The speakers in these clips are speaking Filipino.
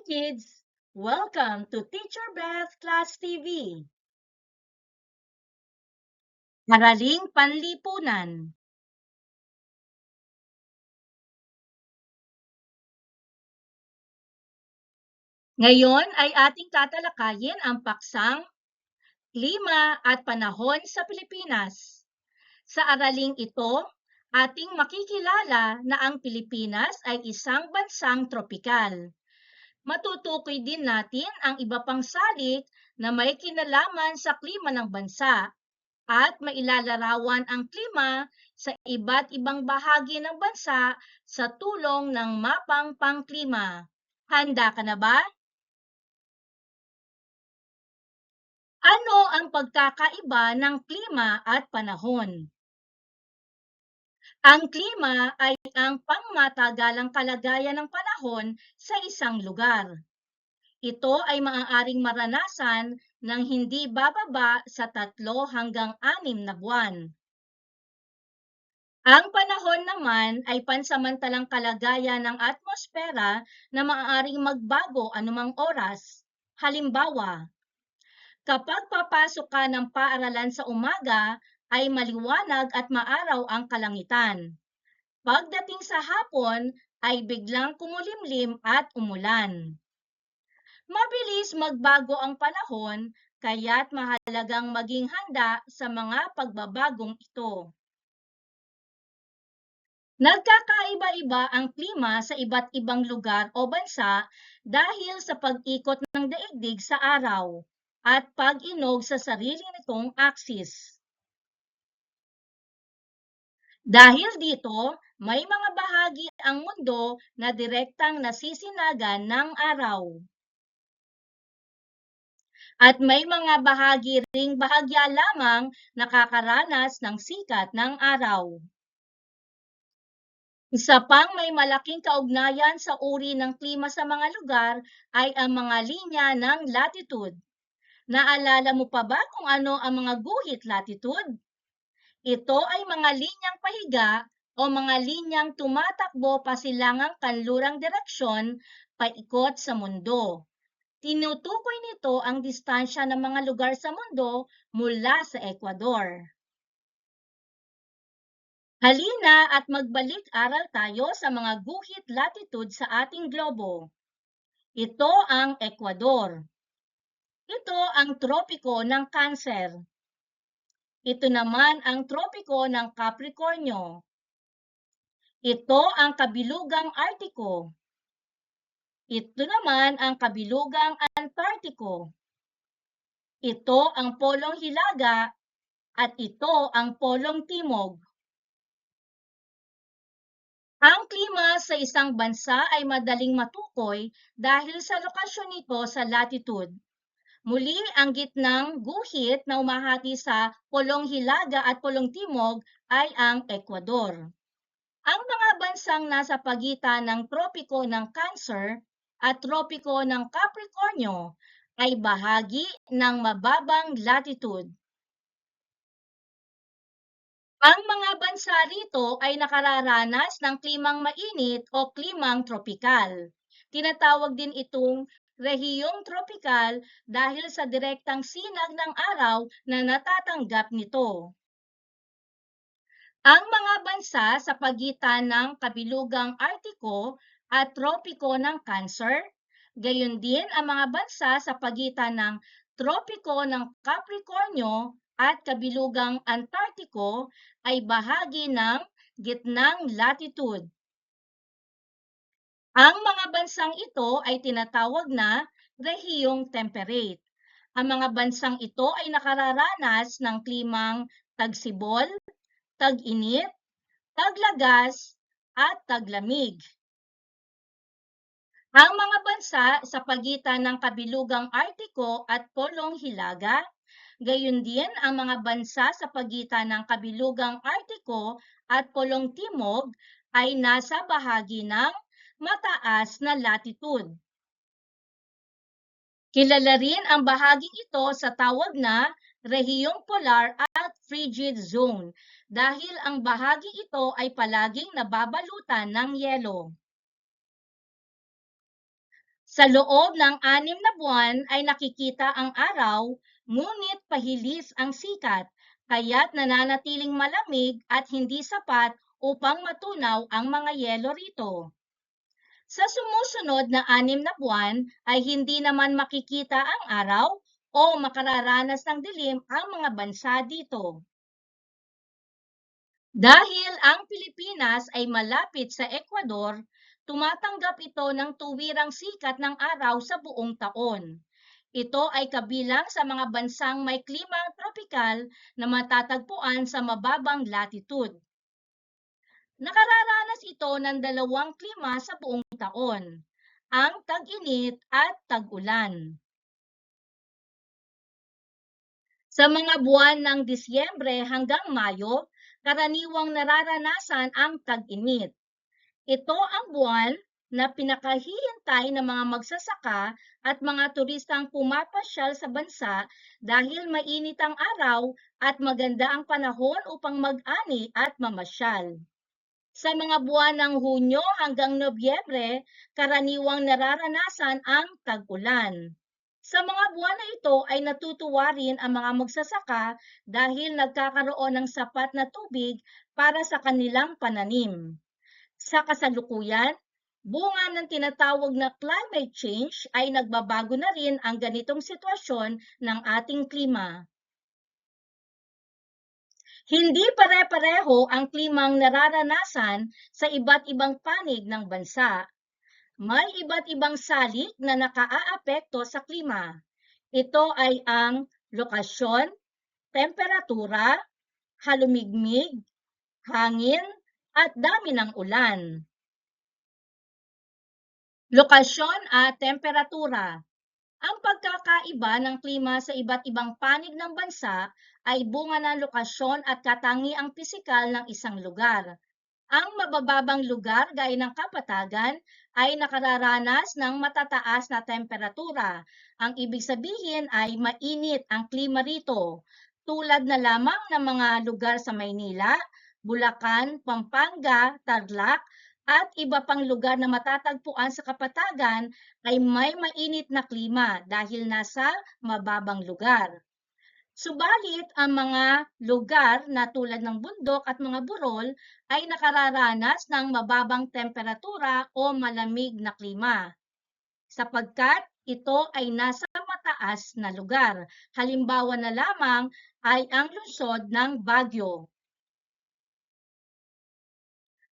kids! Welcome to Teacher Beth Class TV. Araling Panlipunan. Ngayon ay ating tatalakayin ang paksang Klima at Panahon sa Pilipinas. Sa araling ito, ating makikilala na ang Pilipinas ay isang bansang tropikal. Matutukoy din natin ang iba pang salik na may kinalaman sa klima ng bansa at mailalarawan ang klima sa iba't ibang bahagi ng bansa sa tulong ng mapang pangklima. Handa ka na ba? Ano ang pagkakaiba ng klima at panahon? Ang klima ay ang pangmatagalang kalagayan ng panahon sa isang lugar. Ito ay maaaring maranasan ng hindi bababa sa 3 hanggang 6 na buwan. Ang panahon naman ay pansamantalang kalagayan ng atmosfera na maaaring magbago anumang oras. Halimbawa, kapag papasok ka ng paaralan sa umaga, ay maliwanag at maaraw ang kalangitan. Pagdating sa hapon, ay biglang kumulimlim at umulan. Mabilis magbago ang panahon, kaya't mahalagang maging handa sa mga pagbabagong ito. Nagkakaiba-iba ang klima sa iba't ibang lugar o bansa dahil sa pag-ikot ng daigdig sa araw at pag-inog sa sarili nitong aksis. Dahil dito, may mga bahagi ang mundo na direktang nasisinagan ng araw. At may mga bahagi ring bahagya lamang nakakaranas ng sikat ng araw. Isa pang may malaking kaugnayan sa uri ng klima sa mga lugar ay ang mga linya ng latitude. Naalala mo pa ba kung ano ang mga guhit latitude? Ito ay mga linyang pahiga o mga linyang tumatakbo pasilangang kanlurang direksyon paikot sa mundo. Tinutukoy nito ang distansya ng mga lugar sa mundo mula sa Ecuador. Halina at magbalik-aral tayo sa mga guhit latitude sa ating globo. Ito ang Ecuador. Ito ang tropiko ng Cancer. Ito naman ang tropiko ng Capricornio. Ito ang kabilugang Artiko. Ito naman ang kabilugang Antartiko. Ito ang polong Hilaga at ito ang polong Timog. Ang klima sa isang bansa ay madaling matukoy dahil sa lokasyon nito sa latitude. Muli, ang gitnang guhit na umahati sa polong Hilaga at polong Timog ay ang Ecuador. Ang mga bansang nasa pagitan ng tropiko ng Cancer at tropiko ng Capricornio ay bahagi ng mababang latitude. Ang mga bansa rito ay nakararanas ng klimang mainit o klimang tropikal. Tinatawag din itong rehiyong tropikal dahil sa direktang sinag ng araw na natatanggap nito. Ang mga bansa sa pagitan ng kabilugang Artiko at tropiko ng Cancer, gayon din ang mga bansa sa pagitan ng tropiko ng Capricornio at kabilugang Antartiko ay bahagi ng gitnang latitude. Ang mga bansang ito ay tinatawag na rehiyong temperate. Ang mga bansang ito ay nakararanas ng klimang tagsibol, tag-init, taglagas, at taglamig. Ang mga bansa sa pagitan ng kabilugang Artiko at polong Hilaga, gayon din ang mga bansa sa pagitan ng kabilugang Artiko at polong Timog ay nasa bahagi ng mataas na latitude. Kilala rin ang bahaging ito sa tawag na rehiyong polar at frigid zone dahil ang bahaging ito ay palaging nababalutan ng yelo. Sa loob ng 6 na buwan ay nakikita ang araw, ngunit pahilis ang sikat, kaya't nananatiling malamig at hindi sapat upang matunaw ang mga yelo rito. Sa sumusunod na 6 na buwan ay hindi naman makikita ang araw o makararanas ng dilim ang mga bansa dito. Dahil ang Pilipinas ay malapit sa Ecuador, tumatanggap ito ng tuwirang sikat ng araw sa buong taon. Ito ay kabilang sa mga bansang may klimang tropikal na matatagpuan sa mababang latitude. Nakararanas ito ng dalawang klima sa buong taon, ang tag-init at tag-ulan. Sa mga buwan ng Disyembre hanggang Mayo, karaniwang nararanasan ang tag-init. Ito ang buwan na pinakahihintay ng mga magsasaka at mga turistang pumapasyal sa bansa dahil mainit ang araw at maganda ang panahon upang mag-ani at mamasyal. Sa mga buwan ng Hunyo hanggang Nobyembre, karaniwang nararanasan ang tag-ulan. Sa mga buwan na ito ay natutuwa rin ang mga magsasaka dahil nagkakaroon ng sapat na tubig para sa kanilang pananim. Sa kasalukuyan, bunga ng tinatawag na climate change ay nagbabago na rin ang ganitong sitwasyon ng ating klima. Hindi pare-pareho ang klimang nararanasan sa iba't ibang panig ng bansa. May iba't ibang salik na nakaaapekto sa klima. Ito ay ang lokasyon, temperatura, halumigmig, hangin, at dami ng ulan. Lokasyon at temperatura. Ang pagkakaiba ng klima sa iba't ibang panig ng bansa ay bunga ng lokasyon at katangiang pisikal ng isang lugar. Ang mabababang lugar gaya ng Kapatagan ay nakararanas ng matataas na temperatura. Ang ibig sabihin ay mainit ang klima rito, tulad na lamang ng mga lugar sa Maynila, Bulacan, Pampanga, Tarlac, at iba pang lugar na matatagpuan sa Kapatagan ay may mainit na klima dahil nasa mababang lugar. Subalit ang mga lugar na tulad ng bundok at mga burol ay nakararanas ng mababang temperatura o malamig na klima, sapagkat ito ay nasa mataas na lugar. Halimbawa na lamang ay ang lungsod ng Baguio.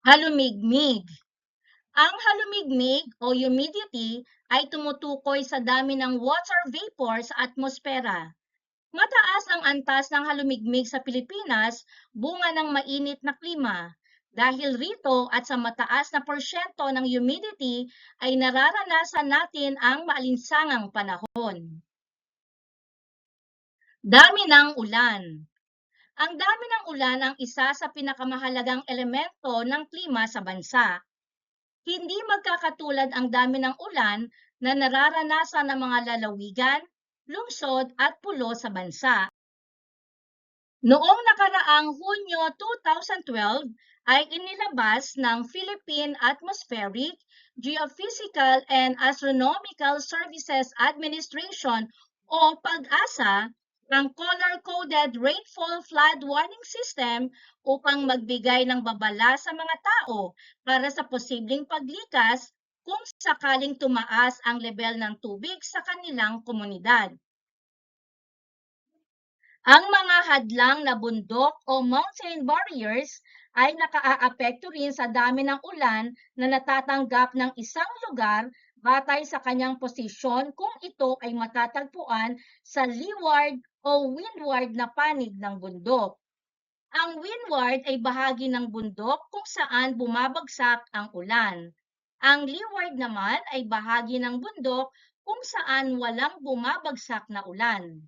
Halumigmig. Ang halumigmig o humidity ay tumutukoy sa dami ng water vapor sa atmosfera. Mataas ang antas ng halumigmig sa Pilipinas, bunga ng mainit na klima. Dahil rito at sa mataas na porsyento ng humidity ay nararanasan natin ang maalinsangang panahon. Dami ng ulan. Ang dami ng ulan ang isa sa pinakamahalagang elemento ng klima sa bansa. Hindi magkakatulad ang dami ng ulan na nararanasan ng mga lalawigan, lungsod at pulo sa bansa. Noong nakaraang Hunyo 2012 ay inilabas ng Philippine Atmospheric, Geophysical and Astronomical Services Administration o PAGASA ang color-coded rainfall flood warning system upang magbigay ng babala sa mga tao para sa posibleng paglikas kung sakaling tumaas ang level ng tubig sa kanilang komunidad. Ang mga hadlang na bundok o mountain barriers ay nakaaapekto rin sa dami ng ulan na natatanggap ng isang lugar batay sa kanyang posisyon kung ito ay matatagpuan sa leeward o windward na panig ng bundok. Ang windward ay bahagi ng bundok kung saan bumabagsak ang ulan. Ang leeward naman ay bahagi ng bundok kung saan walang bumabagsak na ulan.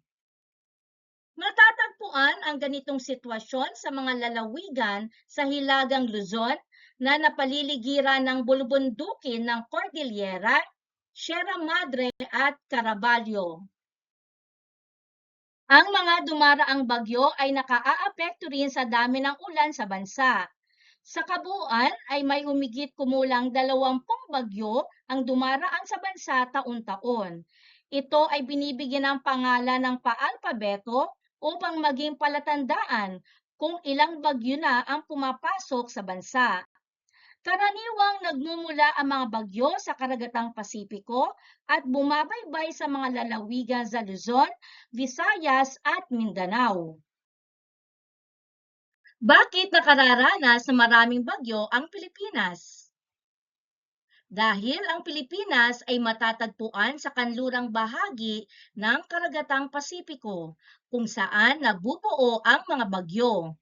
Matatagpuan ang ganitong sitwasyon sa mga lalawigan sa Hilagang Luzon na napaliligiran ng bulubundukin ng Cordillera, Sierra Madre at Caraballo. Ang mga dumaraang bagyo ay nakaaapekto rin sa dami ng ulan sa bansa. Sa kabuuan ay may humigit kumulang 20 bagyo ang dumaraan sa bansa taon-taon. Ito ay binibigyan ng pangalan ng paalpabeto upang maging palatandaan kung ilang bagyo na ang pumapasok sa bansa. Karaniwang nagmumula ang mga bagyo sa karagatang Pasipiko at bumabaybay sa mga lalawigan sa Luzon, Visayas at Mindanao. Bakit nakararanas ng maraming bagyo ang Pilipinas? Dahil ang Pilipinas ay matatagpuan sa kanlurang bahagi ng karagatang Pasipiko, kung saan nabubuo ang mga bagyo.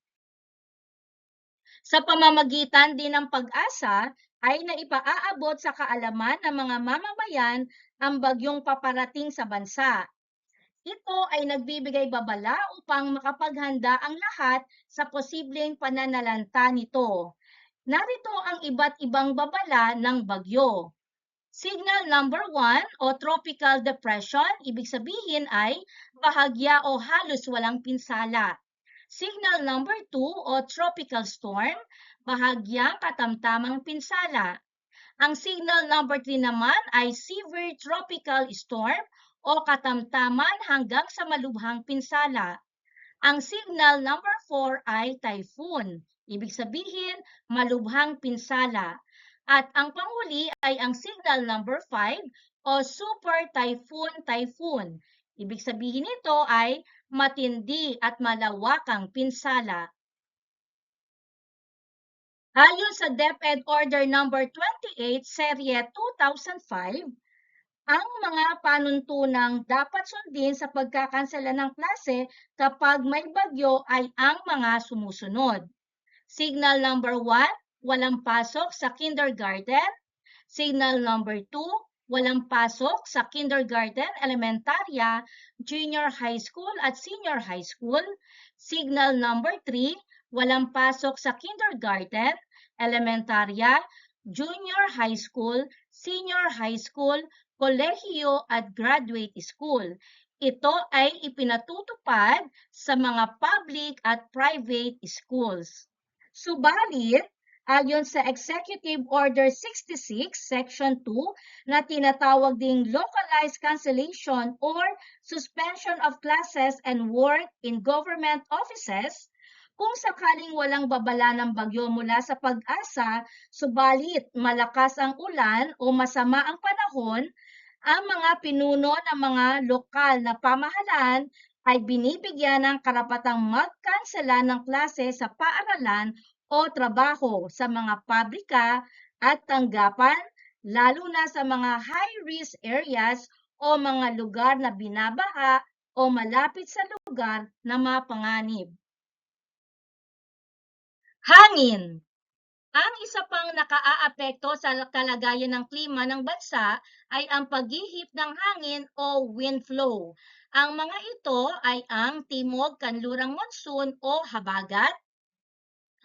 Sa pamamagitan din ng pag-asa ay naipaaabot sa kaalaman ng mga mamamayan ang bagyong paparating sa bansa. Ito ay nagbibigay babala upang makapaghanda ang lahat sa posibleng pananalanta nito. Narito ang iba't ibang babala ng bagyo. Signal number 1 o tropical depression, ibig sabihin ay bahagya o halos walang pinsala. Signal number 2 o tropical storm, bahagyang katamtamang pinsala. Ang signal number 3 naman ay severe tropical storm o katamtaman hanggang sa malubhang pinsala. Ang signal number 4 ay typhoon, ibig sabihin malubhang pinsala. At ang panghuli ay ang signal number 5 o super typhoon. Ibig sabihin nito ay matindi at malawakang pinsala. Ayon sa DepEd Order number 28, Serye 2005, ang mga panuntunang dapat sundin sa pagkakansela ng klase kapag may bagyo ay ang mga sumusunod. Signal number 1, walang pasok sa kindergarten. Signal number 2, walang pasok sa kindergarten, elementarya, junior high school at senior high school. Signal number 3, walang pasok sa kindergarten, elementarya, junior high school, senior high school, kolehiyo at graduate school. Ito ay ipinatutupad sa mga public at private schools. Subalit, ayon sa Executive Order 66, Section 2, na tinatawag ding localized cancellation or suspension of classes and work in government offices, kung sakaling walang babala ng bagyo mula sa pag-asa, subalit malakas ang ulan o masama ang panahon, ang mga pinuno ng mga lokal na pamahalaan ay binibigyan ng karapatang magkansela ng klase sa paaralan o trabaho sa mga pabrika at tanggapan, lalo na sa mga high-risk areas o mga lugar na binabaha o malapit sa lugar na mapanganib. Hangin. Ang isa pang nakaaapekto sa kalagayan ng klima ng bansa ay ang paghihip ng hangin o wind flow. Ang mga ito ay ang timog kanlurang monsoon o habagat,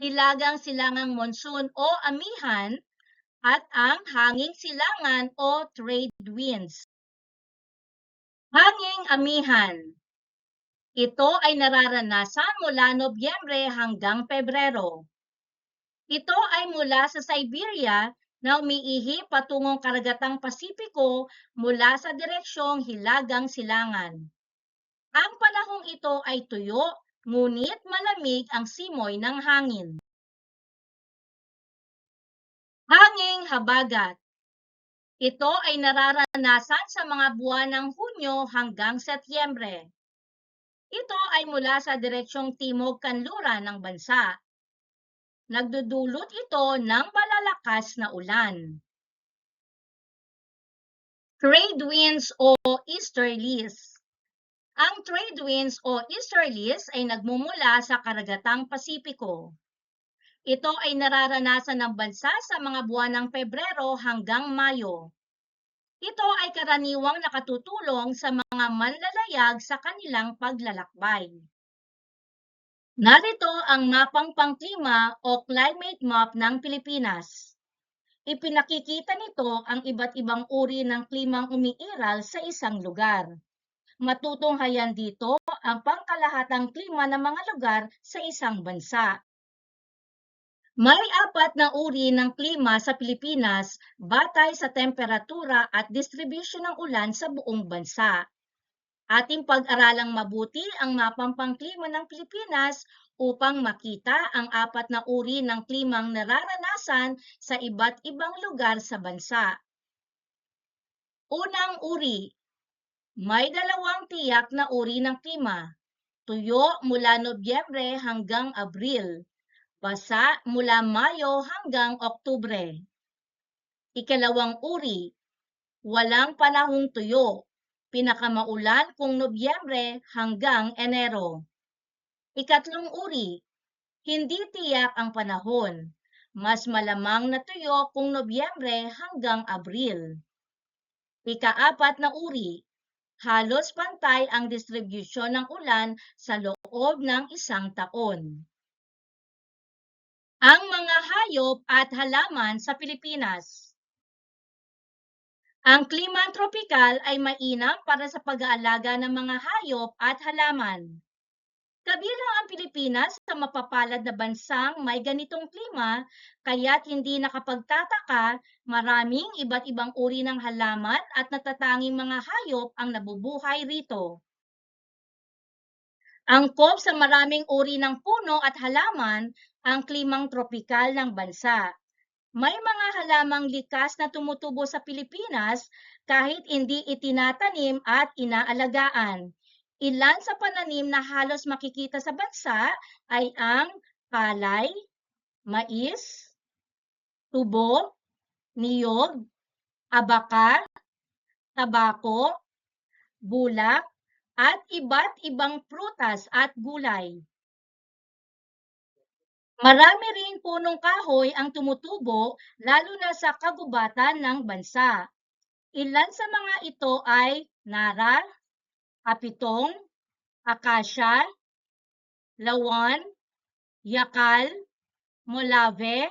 hilagang silangang monsoon o amihan, at ang hanging silangan o trade winds. Hanging amihan. Ito ay nararanasan mula Nobyembre hanggang Pebrero. Ito ay mula sa Siberia na umiihi patungong karagatang Pasipiko mula sa direksyong hilagang silangan. Ang panahong ito ay tuyo, ngunit malamig ang simoy ng hangin. Hanging habagat. Ito ay nararanasan sa mga buwan ng Hunyo hanggang Setyembre. Ito ay mula sa direksyong timog kanluran ng bansa. Nagdudulot ito ng malalakas na ulan. Trade winds o easterlies. Ang trade winds o easterlies ay nagmumula sa karagatang Pasipiko. Ito ay nararanasan ng bansa sa mga buwan ng Pebrero hanggang Mayo. Ito ay karaniwang nakatutulong sa mga manlalayag sa kanilang paglalakbay. Narito ang mapang pangklima o climate map ng Pilipinas. Ipinakikita nito ang iba't ibang uri ng klimang umiiral sa isang lugar. Matutunghayan dito ang pangkalahatang klima ng mga lugar sa isang bansa. May 4 na uri ng klima sa Pilipinas batay sa temperatura at distribusyon ng ulan sa buong bansa. Ating pag-aralang mabuti ang mapang pangklima ng Pilipinas upang makita ang 4 na uri ng klimang nararanasan sa iba't ibang lugar sa bansa. Unang uri, may 2 tiyak na uri ng klima. Tuyo mula Nobyembre hanggang Abril. Basa mula Mayo hanggang Oktubre. Ikalawang uri, walang panahong tuyo. Pinakamaulan kung Nobyembre hanggang Enero. Ikatlong uri, hindi tiyak ang panahon. Mas malamang na tuyo kung Nobyembre hanggang Abril. Ika-4 na uri, halos pantay ang distribusyon ng ulan sa loob ng isang taon. Ang mga hayop at halaman sa Pilipinas. Ang klima tropikal ay mainam para sa pag-aalaga ng mga hayop at halaman. Kabilang ang Pilipinas sa mapapalad na bansang may ganitong klima, kaya't hindi nakapagtataka maraming iba't ibang uri ng halaman at natatanging mga hayop ang nabubuhay rito. Angkop sa maraming uri ng puno at halaman ang klimang tropikal ng bansa. May mga halamang likas na tumutubo sa Pilipinas kahit hindi itinatanim at inaalagaan. Ilan sa pananim na halos makikita sa bansa ay ang palay, mais, tubo, niyog, abaka, tabako, bulak, at iba't ibang prutas at gulay. Marami ring punong kahoy ang tumutubo lalo na sa kagubatan ng bansa. Ilan sa mga ito ay nara, apitong, akasya, lawan, yakal, molave,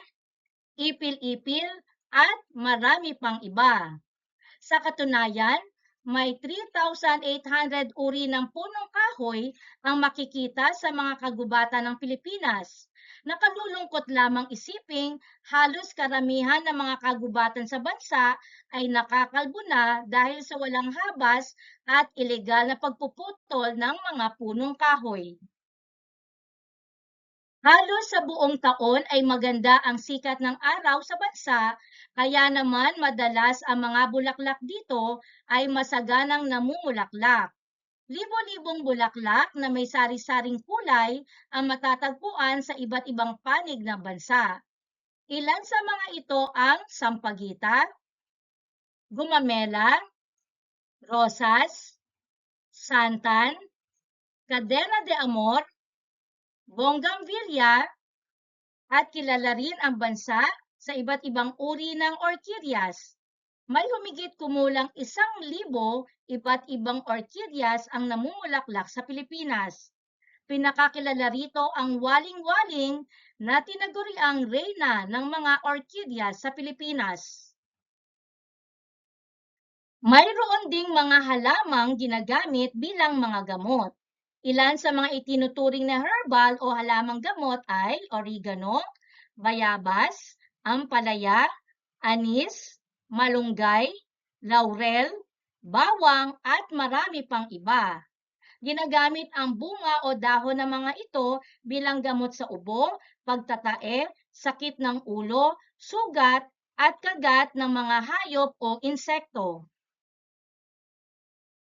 ipil-ipil, at marami pang iba. Sa katunayan, may 3,800 uri ng punong kahoy ang makikita sa mga kagubatan ng Pilipinas. Nakalulungkot lamang isiping halos karamihan ng mga kagubatan sa bansa ay nakakalbo na dahil sa walang habas at ilegal na pagpuputol ng mga punong kahoy. Halos sa buong taon ay maganda ang sikat ng araw sa bansa, kaya naman madalas ang mga bulaklak dito ay masaganang namumulaklak. Libo-libong bulaklak na may sari-saring kulay ang matatagpuan sa iba't ibang panig ng bansa. Ilan sa mga ito ang sampagita, gumamela, rosas, santan, cadena de amor, bougainvillea, at kilala rin ang bansa sa iba't ibang uri ng orchidyas. May humigit kumulang 1,000 iba't ibang orchidyas ang namumulaklak sa Pilipinas. Pinakakilala rito ang waling-waling na tinaguriang reyna ng mga orchidyas sa Pilipinas. Mayroon ding mga halamang ginagamit bilang mga gamot. Ilan sa mga itinuturing na herbal o halamang gamot ay oregano, bayabas, ampalaya, anis, malunggay, laurel, bawang at marami pang iba. Ginagamit ang bunga o dahon ng mga ito bilang gamot sa ubo, pagtatae, sakit ng ulo, sugat at kagat ng mga hayop o insekto.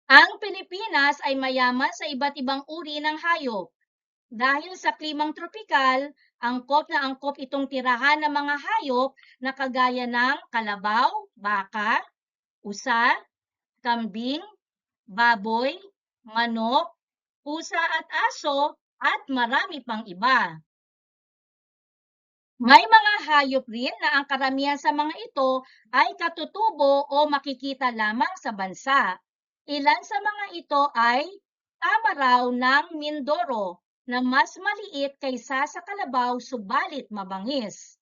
Ang Pilipinas ay mayaman sa iba't ibang uri ng hayop. Dahil sa klimang tropikal, angkop na angkop itong tirahan ng mga hayop na kagaya ng kalabaw, baka, usa, kambing, baboy, manok, pusa at aso, at marami pang iba. May mga hayop rin na ang karamihan sa mga ito ay katutubo o makikita lamang sa bansa. Ilan sa mga ito ay tamaraw ng Mindoro na mas maliit kaysa sa kalabaw subalit mabangis.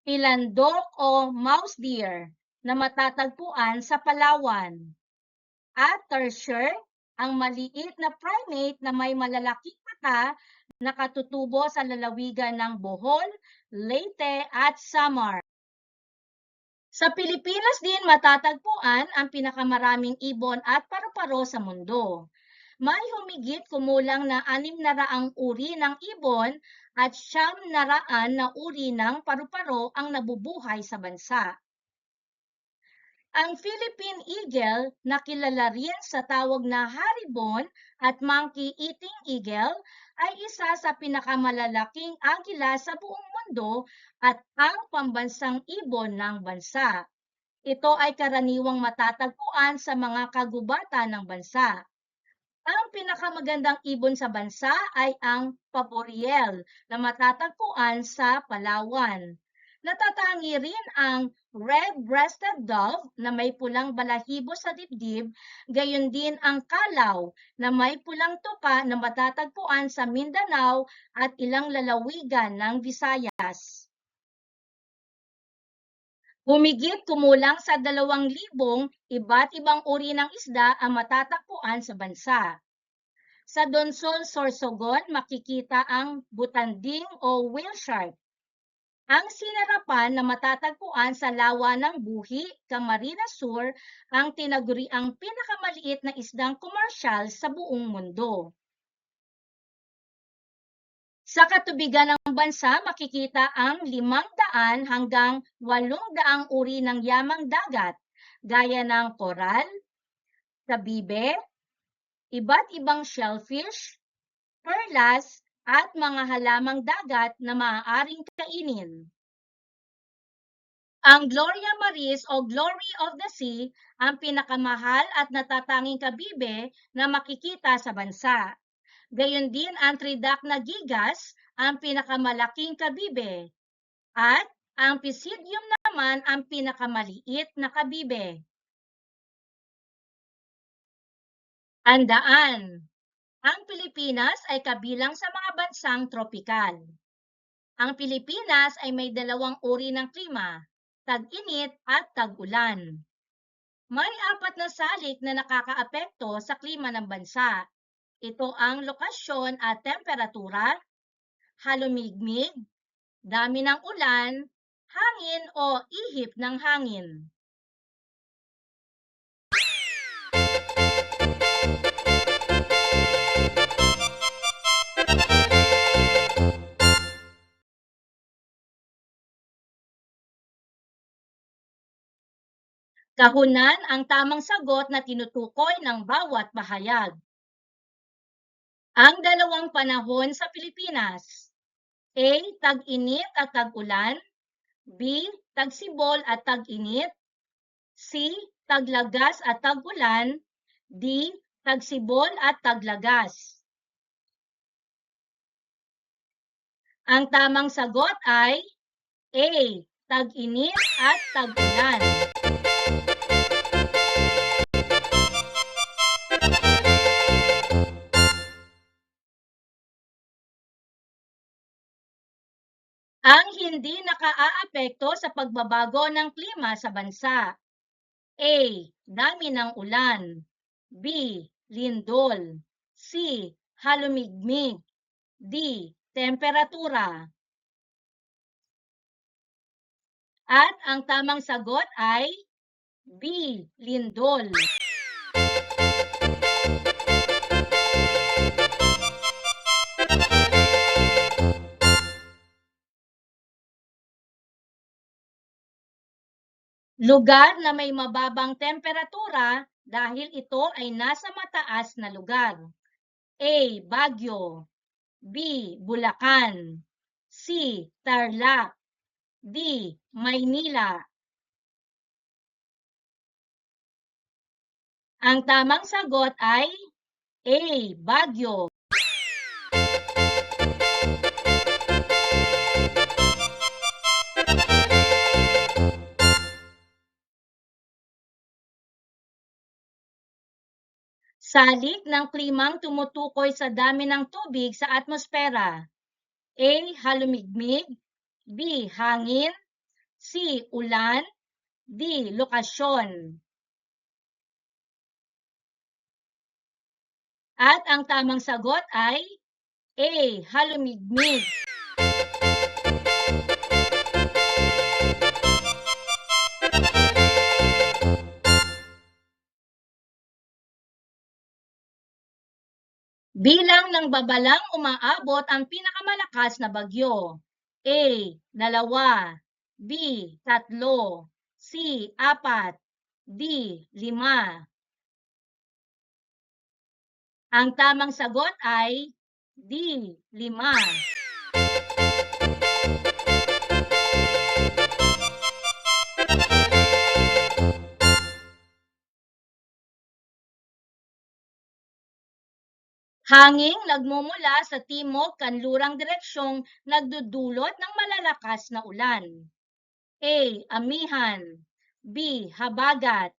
Pilandok o mouse deer na matatagpuan sa Palawan. At tertiary, ang maliit na primate na may malalaking mata nakatutubo sa lalawigan ng Bohol, Leyte at Samar. Sa Pilipinas din matatagpuan ang pinakamaraming ibon at paru-paro sa mundo. May humigit kumulang na 600 uri ng ibon at 900 na uri ng paru-paro ang nabubuhay sa bansa. Ang Philippine Eagle na kilala rin sa tawag na haribon at monkey-eating eagle ay isa sa pinakamalalaking agila sa buong mundo at ang pambansang ibon ng bansa. Ito ay karaniwang matatagpuan sa mga kagubatan ng bansa. Ang pinakamagandang ibon sa bansa ay ang paboriel na matatagpuan sa Palawan. Natatangi rin ang red-breasted dove na may pulang balahibo sa dibdib, gayon din ang kalaw na may pulang tuka na matatagpuan sa Mindanao at ilang lalawigan ng Visayas. Humigit kumulang sa 2,000 iba't ibang uri ng isda ang matatagpuan sa bansa. Sa Donsol, Sorsogon, makikita ang butanding o whale shark. Ang sinarapan na matatagpuan sa lawa ng Buhi, Camarines Sur, ang tinaguriang pinakamaliit na isdang komersyal sa buong mundo. Sa katubigan ng bansa, makikita ang 500 hanggang 800 uri ng yamang dagat, gaya ng koral, tabibe, iba't ibang shellfish, perlas, at mga halamang dagat na maaaring kainin. Ang Gloria Maris o Glory of the Sea ang pinakamahal at natatanging kabibe na makikita sa bansa. Gayon din ang Tridac na gigas ang pinakamalaking kabibe. At ang Pisidium naman ang pinakamaliit na kabibe. Andaan! Ang Pilipinas ay kabilang sa mga bansang tropikal. Ang Pilipinas ay may 2 uri ng klima, tag-init at tag-ulan. May 4 na salik na nakakaapekto sa klima ng bansa. Ito ang lokasyon at temperatura, halumigmig, dami ng ulan, hangin o ihip ng hangin. Kahunan ang tamang sagot na tinutukoy ng bawat pahayag. Ang 2 panahon sa Pilipinas. A. Tag-init at tag-ulan. B. Tagsibol at tag-init. C. Taglagas at tag-ulan. D. Tagsibol at taglagas. Ang tamang sagot ay A. Tag-init at tag-ulan. Ang hindi nakaaapekto sa pagbabago ng klima sa bansa. A. Dami ng ulan. B. Lindol. C. Halumigmig. D. Temperatura. At ang tamang sagot ay B. Lindol. Lugar na may mababang temperatura dahil ito ay nasa mataas na lugar. A. Baguio. B. Bulacan. C. Tarlac. D. Maynila. Ang tamang sagot ay A. Baguio. Salik ng klimang tumutukoy sa dami ng tubig sa atmosfera. A. Halumigmig. B. Hangin. C. Ulan. D. Lokasyon. At ang tamang sagot ay A. Halumigmig. Bilang ng babalang umaabot ang pinakamalakas na bagyo. A. 2, B. 3, C. 4, D. 5. Ang tamang sagot ay D. 5. Hanging nagmumula sa timog kanlurang direksyong nagdudulot ng malalakas na ulan. A. Amihan. B. Habagat.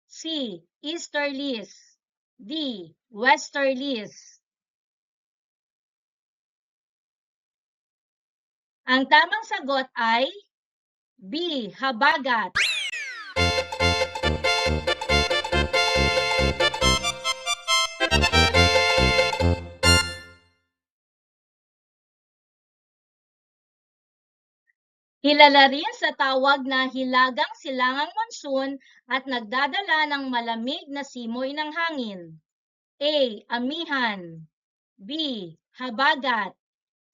C. Easterlies. D. Westerlies. Ang tamang sagot ay B. Habagat. Kilala rin sa tawag na hilagang silangang monsoon at nagdadala ng malamig na simoy ng hangin. A. Amihan. B. Habagat.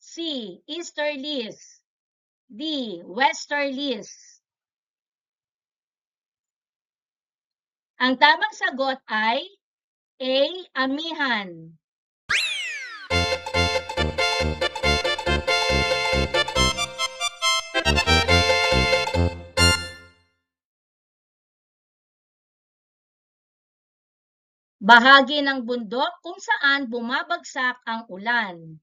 C. Easterlies. D. Westerlies. Ang tamang sagot ay A. Amihan. Bahagi ng bundok kung saan bumabagsak ang ulan.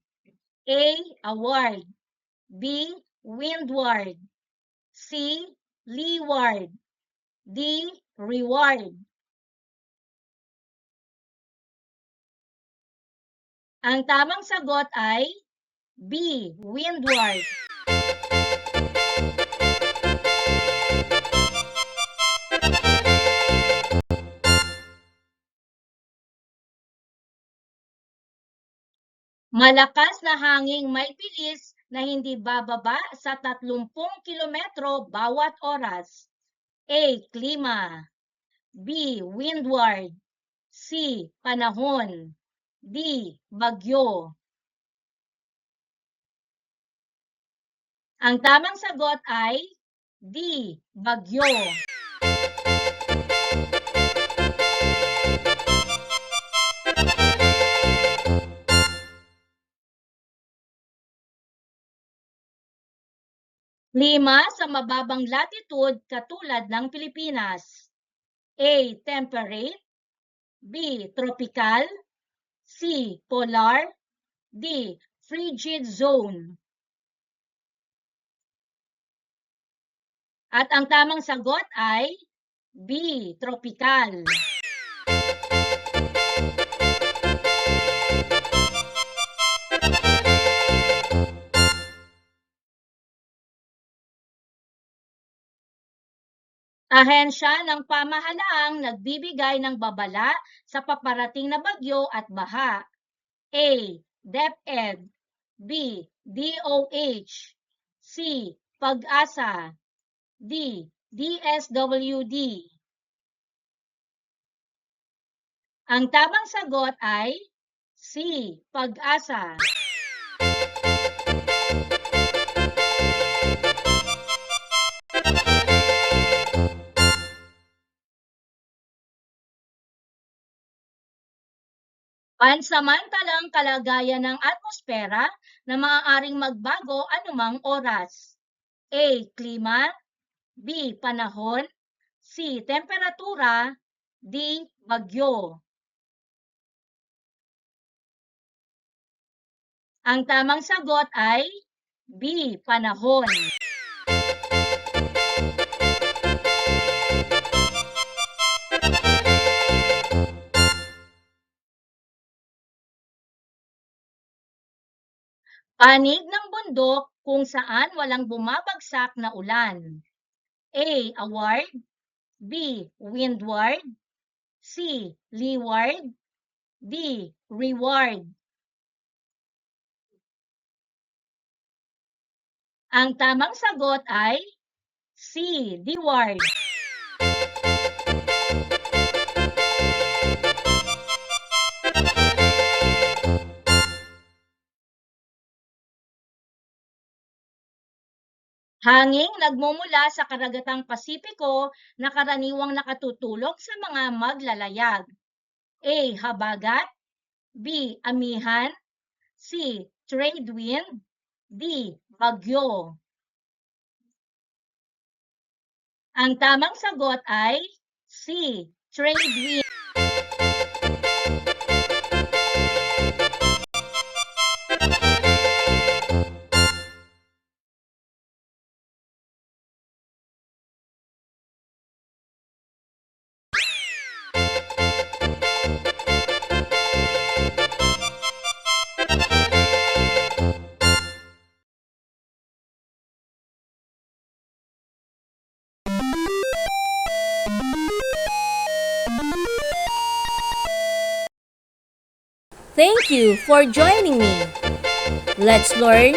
A. Award. B. Windward. C. Leeward. D. Reward. Ang tamang sagot ay B. Windward. Malakas na hanging may bilis na hindi bababa sa 30 kilometro bawat oras. A. Klima. B. Windward. C. Panahon. D. Bagyo. Ang tamang sagot ay D. Bagyo. Klima sa mababang latitude katulad ng Pilipinas. A. Temperate. B. Tropical. C. Polar. D. Frigid zone. At ang tamang sagot ay B. Tropical. Ahensya ng pamahalaang nagbibigay ng babala sa paparating na bagyo at baha. A. DepEd. B. DOH. C. Pag-asa. D. DSWD. Ang tamang sagot ay C. Pag-asa. Pansamantalang kalagayan ng atmosfera na maaaring magbago anumang oras. A. Klima. B. Panahon. C. Temperatura. D. Bagyo. Ang tamang sagot ay B. Panahon. Panig ng bundok kung saan walang bumabagsak na ulan. A. Award. B. Windward. C. Leeward. D. Reward. Ang tamang sagot ay C. Dewar. Hanging nagmumula sa karagatang Pasipiko na karaniwang nakatutulog sa mga maglalayag. A. Habagat. B. Amihan. C. Trade wind. D. Bagyo. Ang tamang sagot ay C. Trade wind. Thank you for joining me. Let's learn,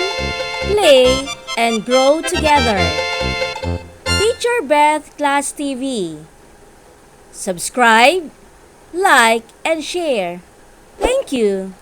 play, and grow together. Teacher Beth Class TV. Subscribe, like, and share. Thank you.